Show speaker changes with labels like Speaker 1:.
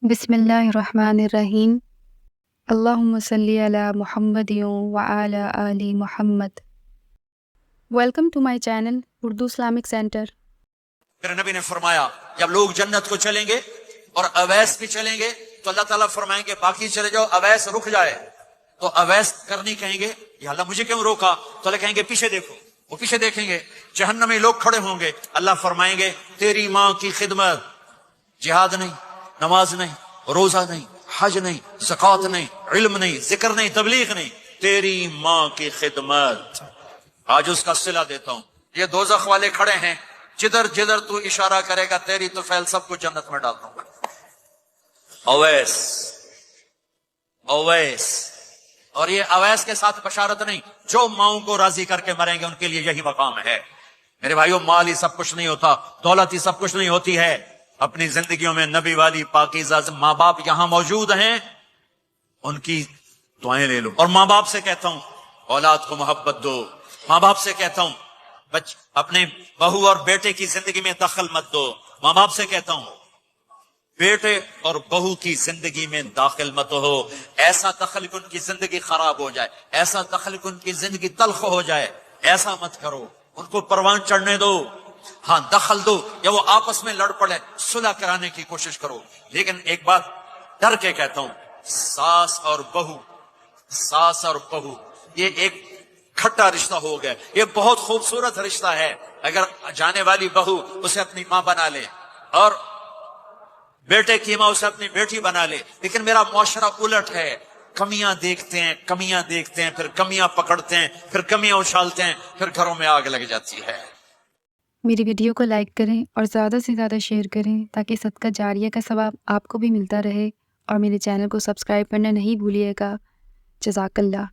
Speaker 1: بسم اللہ الرحمن الرحیم۔ اللہم صلی علی محمد وعلی آل محمد۔ Welcome to my channel Urdu Islamic centre.
Speaker 2: پھر نبی نے فرمایا جب لوگ جنت کو چلیں گے اور اویس بھی چلیں گے تو اللہ تعالیٰ فرمائیں گے باقی چلے جاؤ، اویس رک جائے تو اویس کرنی کہیں گے یا اللہ مجھے کیوں روکا؟ تو اللہ کہیں گے پیچھے دیکھو، وہ پیچھے دیکھیں گے، جہنمی لوگ کھڑے ہوں گے، اللہ فرمائیں گے تیری ماں کی خدمت، جہاد نہیں، نماز نہیں، روزہ نہیں، حج نہیں، زکوٰۃ نہیں، علم نہیں، ذکر نہیں، تبلیغ نہیں، تیری ماں کی خدمت۔ آج اس کا صلہ دیتا ہوں، یہ دوزخ والے کھڑے ہیں، جدھر جدھر تو اشارہ کرے گا تیری تو فیل سب کو جنت میں ڈال دوں گا۔ اویس اویس، اور یہ اویس کے ساتھ بشارت نہیں، جو ماؤں کو راضی کر کے مریں گے ان کے لیے یہی مقام ہے۔ میرے بھائیوں، مال ہی سب کچھ نہیں ہوتا، دولت ہی سب کچھ نہیں ہوتی ہے۔ اپنی زندگیوں میں نبی والی پاکیزہ ماں باپ یہاں موجود ہیں، ان کی دعائیں لے لو۔ اور ماں باپ سے کہتا ہوں اولاد کو محبت دو، ماں باپ سے کہتا ہوں اپنے بہو اور بیٹے کی زندگی میں دخل مت دو، ماں باپ سے کہتا ہوں بیٹے اور بہو کی زندگی میں داخل مت ہو، ایسا دخل کہ ان کی زندگی خراب ہو جائے، ایسا دخل کہ ان کی زندگی تلخ ہو جائے، ایسا مت کرو، ان کو پروان چڑھنے دو۔ ہاں دخل دو یا وہ آپس میں لڑ پڑے، صلح کرانے کی کوشش کرو، لیکن ایک بات ڈر کے کہتا ہوں، ساس اور بہو یہ ایک کھٹا رشتہ ہو گیا، یہ بہت خوبصورت رشتہ ہے۔ اگر جانے والی بہو اسے اپنی ماں بنا لے اور بیٹے کی ماں اسے اپنی بیٹی بنا لے، لیکن میرا معاشرہ الٹ ہے، کمیاں دیکھتے ہیں، پھر کمیاں پکڑتے ہیں، پھر کمیاں اچھالتے ہیں، پھر گھروں میں آگ لگ جاتی ہے۔
Speaker 1: میری ویڈیو کو لائک کریں اور زیادہ سے زیادہ شیئر کریں تاکہ صدقہ جاریہ کا ثواب آپ کو بھی ملتا رہے، اور میرے چینل کو سبسکرائب کرنا نہیں بھولیے گا۔ جزاک اللہ۔